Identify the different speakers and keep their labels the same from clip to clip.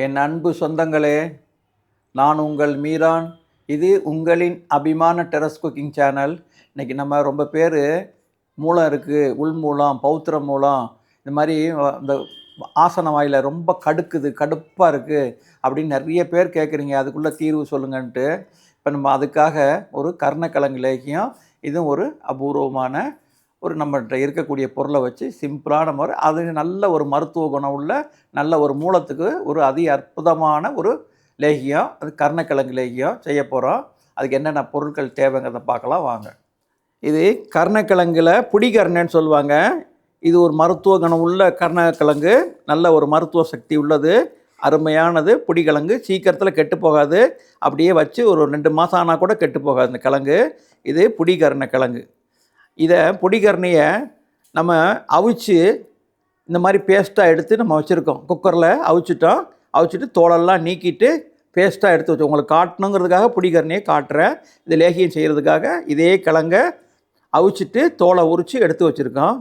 Speaker 1: என் அன்பு சொந்தங்களே, நான் உங்கள் மீரான். இது உங்களின் அபிமான டெரஸ் குக்கிங் சேனல். இன்றைக்கி நம்ம ரொம்ப பேர் மூலம் இருக்குது, உள் மூலம், பௌத்திர மூலம், இந்த மாதிரி இந்த ஆசன வாயில் ரொம்ப கடுப்பாக இருக்குது அப்படின்னு நிறைய பேர் கேட்குறீங்க. அதுக்குள்ளே தீர்வு சொல்லுங்கன்ட்டு. இப்போ நம்ம அதுக்காக ஒரு கருணக்கிழங்கு லேகியம், இதுவும் ஒரு அபூர்வமான ஒரு நம்மகிட்ட இருக்கக்கூடிய பொருளை வச்சு சிம்பிளான முறை, அது நல்ல ஒரு மருத்துவ குணம் உள்ள நல்ல ஒரு மூலத்துக்கு ஒரு அற்புதமான ஒரு லேகியம். அது கருணக்கிழங்கு லேகியம் செய்ய போகிறோம். அதுக்கு என்னென்ன பொருட்கள் தேவைங்கிறத பார்க்கலாம் வாங்க. இது கருணக்கிழங்குல புடிகருணைன்னு சொல்லுவாங்க. இது ஒரு மருத்துவ குணம் உள்ள கருணக்கிழங்கு, நல்ல ஒரு மருத்துவ சக்தி உள்ளது, அருமையானது. புடிக்கிழங்கு சீக்கிரத்தில் கெட்டு போகாது. அப்படியே வச்சு ஒரு 2 மாதம் ஆனால் கூட கெட்டு போகாது இந்த கிழங்கு. இது புடிகருணக்கிழங்கு. இதை பொடிகரணையை நம்ம அவிச்சு இந்த மாதிரி பேஸ்ட்டாக எடுத்து நம்ம வச்சுருக்கோம். குக்கரில் அவிச்சிட்டு தோலெல்லாம் நீக்கிட்டு பேஸ்ட்டாக எடுத்து வச்சோம். உங்களுக்கு காட்டணுங்கிறதுக்காக பொடிகரணையை காட்டுறேன். இது லேகியம் செய்கிறதுக்காக இதே கிழங்கை அவிச்சிட்டு தோலை உரித்து எடுத்து வச்சுருக்கோம்.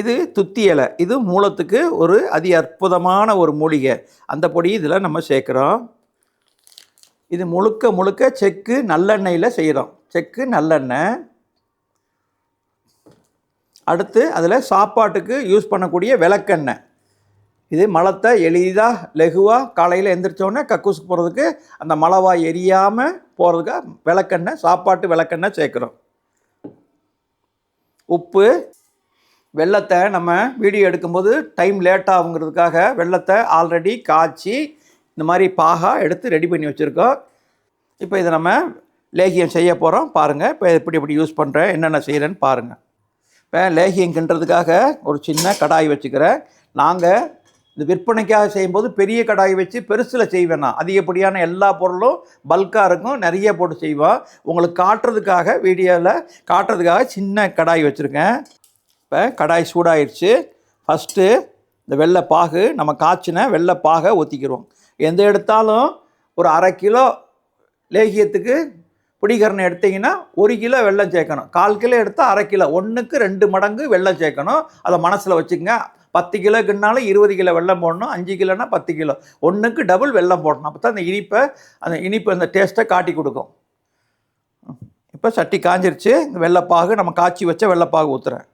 Speaker 1: இது துத்தி இலை. இது மூலத்துக்கு ஒரு அற்புதமான ஒரு மூலிகை. அந்த பொடி இதில் நம்ம சேர்க்குறோம். இது முழுக்க செக்கு நல்லெண்ணெயில் செய்கிறோம். செக்கு நல்லெண்ணெய். அடுத்து அதில் சாப்பாட்டுக்கு யூஸ் பண்ணக்கூடிய விளக்கெண்ணெய். இது மலத்தை எளிதாக லெகுவாக காலையில் எந்திரிச்சோடனே கக்கூசுக்கு போகிறதுக்கு, அந்த மலவாய் எரியாமல் போகிறதுக்கு விளக்கெண்ணெய், சாப்பாட்டு விளக்கெண்ணெய் சேர்க்குறோம். உப்பு, வெல்லத்தை நம்ம வீடியோ எடுக்கும்போது டைம் லேட் ஆகுங்கிறதுக்காக வெல்லத்தை ஆல்ரெடி காய்ச்சி இந்த மாதிரி பாகாக எடுத்து ரெடி பண்ணி வச்சுருக்கோம். இப்போ இதை நம்ம லேகியம் செய்ய போகிறோம். பாருங்கள் இப்போ எப்படி யூஸ் பண்ணுறேன், என்னென்ன செய்கிறேன்னு பாருங்கள். இப்போ லேகியம் கிண்டுறதுக்காக ஒரு சின்ன கடாய் வச்சுக்கிறேன். நாங்கள் இந்த விற்பனைக்காக செய்யும்போது பெரிய கடாய் வச்சு பெருசில் செய்வேன்னா, அதிகப்படியான எல்லா பொருளும் பல்காக இருக்கும், நிறைய போட்டு செய்வோம். உங்களுக்கு காட்டுறதுக்காக, வீடியோவில் காட்டுறதுக்காக சின்ன கடாய் வச்சுருக்கேன். இப்போ கடாய் சூடாயிடுச்சு. ஃபஸ்ட்டு இந்த வெள்ளைப்பாகு, நம்ம காய்ச்சின வெள்ளைப்பாகை ஊற்றிக்கிறோம். எந்த எடுத்தாலும் ஒரு 1/2 கிலோ லேகியத்துக்கு புடிகரணை எடுத்திங்கன்னா 1 கிலோ வெல்லம் சேர்க்கணும். 1/4 கிலோ எடுத்தால் 1/2 கிலோ, 1க்கு 2 மடங்கு வெல்லம் சேர்க்கணும். அதை மனசில் வச்சுக்கங்க. 10 கிலோக்குனாலும் 20 கிலோ வெல்லம் போடணும். 5 கிலோனா 10 கிலோ, 1க்கு டபுள் வெல்லம் போடணும். அப்போ தான் அந்த இனிப்பு அந்த டேஸ்ட்டை காட்டி கொடுக்கும். இப்போ சட்டி காஞ்சிருச்சு. இந்த வெள்ளைப்பாகு, நம்ம காய்ச்சி வச்ச வெள்ளைப்பாகு ஊற்றுறேன்.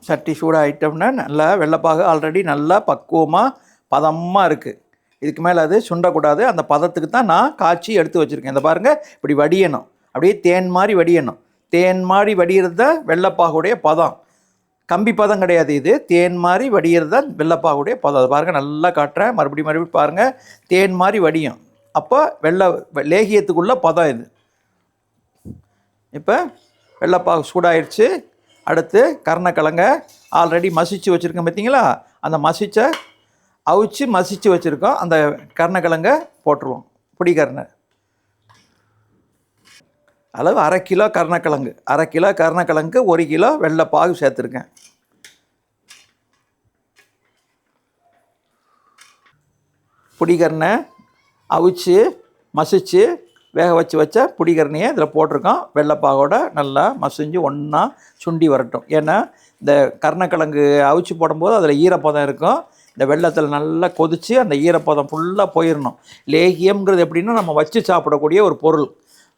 Speaker 1: சட்டி சூடாகிட்டோம்னா நல்லா வெள்ளைப்பாகு ஆல்ரெடி நல்லா பக்குவமாக பதமாக இருக்குது. இதுக்கு மேலே அது சுண்டக்கூடாது. அந்த பதத்துக்கு தான் நான் காய்ச்சி எடுத்து வச்சுருக்கேன். இந்த பாருங்கள், இப்படி வடியணும். அப்படியே தேன் மாதிரி வடியணும். தேன் மாதிரி வடிகிறது தான் வெள்ளைப்பாகுடைய பதம். கம்பி பதம் கிடையாது. இது தேன் மாதிரி வடிகிறது தான் வெள்ளைப்பாகுடைய பதம். அது பாருங்கள், நல்லா காட்டுறேன். மறுபடியும் பாருங்கள், தேன் மாதிரி வடியும். அப்போ லேகியத்துக்குள்ள பதம் இது. இப்போ வெள்ளைப்பாகு சூடாயிடுச்சு. அடுத்து கருணக்கிழங்க ஆல்ரெடி மசிச்சு வச்சுருக்கோம் பார்த்தீங்களா, அந்த அவிச்சு மசிச்சு வச்சுருக்கோம். அந்த கருணக்கிழங்க போட்டுருவோம். புடிகரணை அளவு 1/2 கிலோ கருணக்கிழங்கு. 1/2 கிலோ கருணக்கிழங்கு 1 கிலோ வெள்ளைப்பாகு சேர்த்துருக்கேன். புடிகரணை அவிச்சு மசிச்சு வேக வச்ச புடிகரணையை இதில் போட்டிருக்கோம். வெள்ளைப்பாகோட நல்லா மசிஞ்சு ஒன்றா சுண்டி வரட்டும். ஏன்னா இந்த கருணக்கிழங்கு அவிச்சு போடும்போது அதில் ஈரப்பதம் இருக்கும். இந்த வெள்ளத்தில் நல்லா கொதித்து அந்த ஈரப்பதம் ஃபுல்லாக போயிடணும். லேகியம்ங்கிறது எப்படின்னா, நம்ம வச்சு சாப்பிடக்கூடிய ஒரு பொருள்.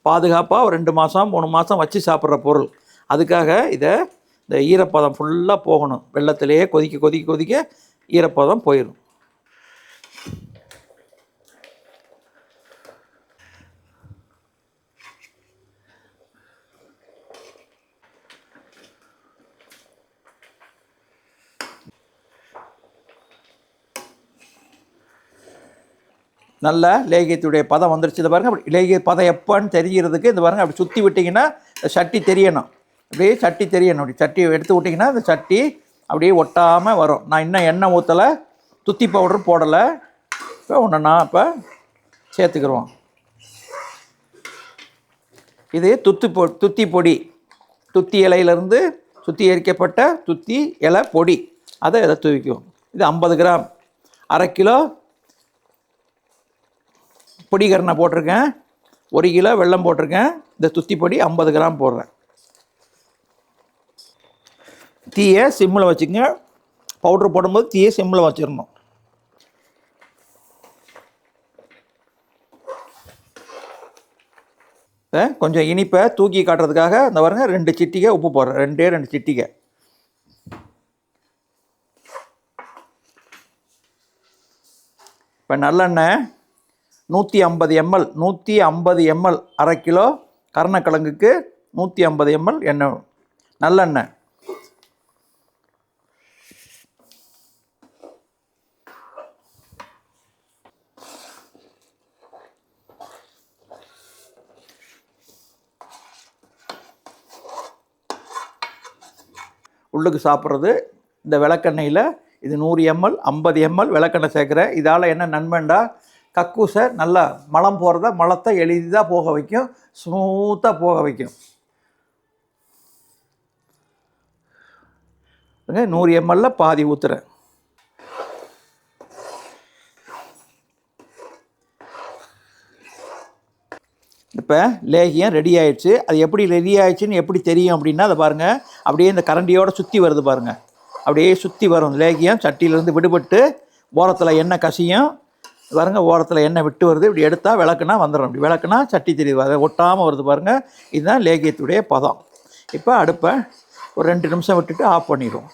Speaker 1: பாதுகாப்பாக ஒரு 2 மாதம் 3 மாதம் வச்சு சாப்பிட்ற பொருள். அதுக்காக இந்த ஈரப்பதம் ஃபுல்லாக போகணும். வெள்ளத்திலேயே கொதிக்க ஈரப்பதம் போயிடும். நல்ல லேகியத்துடைய பதம் வந்துருச்சு. இதை பாருங்கள், அப்படி லேகிய பதம் எப்போன்னு தெரிகிறதுக்கு இந்த பாருங்கள், அப்படி சுற்றி விட்டிங்கன்னா சட்டி தெரியணும். அப்படியே சட்டி தெரியணும். அப்படி சட்டி எடுத்து விட்டிங்கன்னா இந்த சட்டி அப்படியே ஒட்டாமல் வரும். நான் இன்னும் எண்ணெய் ஊற்றலை, துத்தி பவுடர் போடலை. இப்போ இப்போ சேர்த்துக்கிறோம். இது துத்தி பொடி. துத்தி இலையிலேருந்து சுத்தி எரிக்கப்பட்ட துத்தி இலை பொடி, அதை இதை தூவிக்குவோம். இது 50 கிராம். 1/2 கிலோ பொடிகரணை போட்டிருக்கேன். 1 கிலோ வெல்லம் போட்டிருக்கேன். இந்த துத்திப்பொடி 50 கிராம் போடுறேன். தீயை சிம்மில் வச்சுக்கங்க. பவுட்ரு போடும்போது தீயை சிம்மில் வச்சிடணும். கொஞ்சம் இனிப்பை தூக்கி காட்டுறதுக்காக இந்த பாருங்க 2 சிட்டிகை உப்பு போடுறேன். 2 சிட்டிகை. இப்போ நல்லெண்ணெய் 150 ml 150 ml அரை கிலோ கருணக்கிழங்குக்கு 150 ml எண்ணெய் நல்லெண்ணெய். உள்ளுக்கு சாப்பிட்றது இந்த விளக்கெண்ணெயில் இது 100 ml 50 ml விளக்கெண்ணெய் சேர்க்குறேன். இதால் என்ன நன்மைண்டா, கக்கூசை நல்லா மலம் போகிறத மலத்தை எளிதாக போக வைக்கும், ஸ்மூத்தாக போக வைக்கும். 100 ml பாதி ஊற்றுறேன். இப்போ லேகியம் ரெடி ஆயிடுச்சு. அது எப்படி ரெடி ஆயிடுச்சுன்னு எப்படி தெரியும் அப்படின்னா, அதை பாருங்கள், அப்படியே இந்த கரண்டியோடு சுற்றி வருது பாருங்கள். அப்படியே சுற்றி வரும் லேகியம். சட்டியிலேருந்து விடுபட்டு ஓரத்தில் எண்ணெய் கசியும் பாருங்கள். ஓரத்தில் எண்ணெய் விட்டு வருது. இப்படி எடுத்தால் விளக்குனா வந்துடும். இப்படி விளக்குனா சட்டி தெரியுது, அதை ஒட்டாமல் வருது பாருங்கள். இதுதான் லேகியத்துடைய பதம். இப்போ அடுப்பை ஒரு 2 நிமிஷம் விட்டுட்டு ஆஃப் பண்ணிடுவோம்.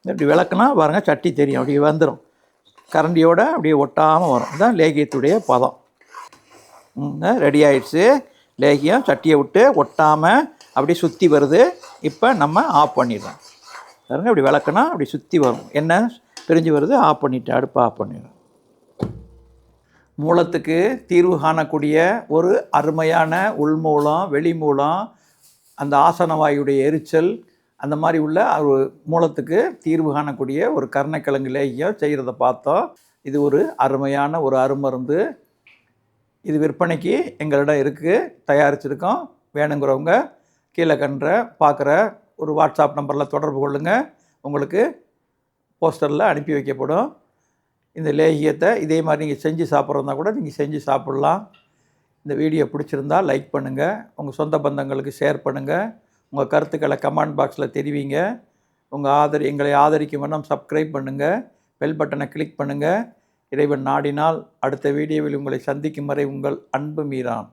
Speaker 1: இப்படி விளக்குனா பாருங்கள் சட்டி தெரியும், அப்படி வந்துடும். கரண்டியோடு அப்படியே ஒட்டாமல் வரும். இதுதான் லேகியத்துடைய பதம். ரெடி ஆயிடுச்சு. லேகியம் சட்டியை விட்டு ஒட்டாமல் அப்படியே சுற்றி வருது. இப்போ நம்ம ஆஃப் பண்ணிடுறோம். பாருங்க, இப்படி விளக்குனா அப்படி சுற்றி வரும், எண்ணெய் பிரிஞ்சு வருது. ஆஃப் பண்ணிவிட்டு அடுப்பை ஆஃப் பண்ணிடுறோம். மூலத்துக்கு தீர்வு காணக்கூடிய ஒரு அருமையான உள்மூலம், வெளிமூலம், அந்த ஆசனவாயுடைய எரிச்சல், அந்த மாதிரி உள்ள ஒரு மூலத்துக்கு தீர்வு காணக்கூடிய ஒரு கருணக்கிழங்கு லேகியம் செய்கிறத பார்த்தோம். இது ஒரு அருமையான ஒரு அருமருந்து. இது விற்பனைக்கு எங்களிடம் இருக்குது, தயாரிச்சிருக்கோம். வேணுங்கிறவங்க கீழே பார்க்குற ஒரு வாட்ஸ்அப் நம்பரில் தொடர்பு கொள்ளுங்கள். உங்களுக்கு போஸ்டரில் அனுப்பி வைக்கப்படும். இந்த லேகியத்தை இதே மாதிரி நீங்கள் செஞ்சு சாப்பிட்றதா கூட நீங்கள் செஞ்சு சாப்பிட்லாம். இந்த வீடியோ பிடிச்சிருந்தால் லைக் பண்ணுங்கள், உங்கள் சொந்த பந்தங்களுக்கு ஷேர் பண்ணுங்கள், உங்கள் கருத்துக்களை கமெண்ட் பாக்ஸில் தெரிவிங்க. எங்களை ஆதரிக்கும் வண்ணம் சப்ஸ்கிரைப் பண்ணுங்கள், பெல் பட்டனை கிளிக் பண்ணுங்கள். இறைவன் நாடினால் அடுத்த வீடியோவில் உங்களை சந்திக்கும் வரை உங்கள் அன்பு மீரான்.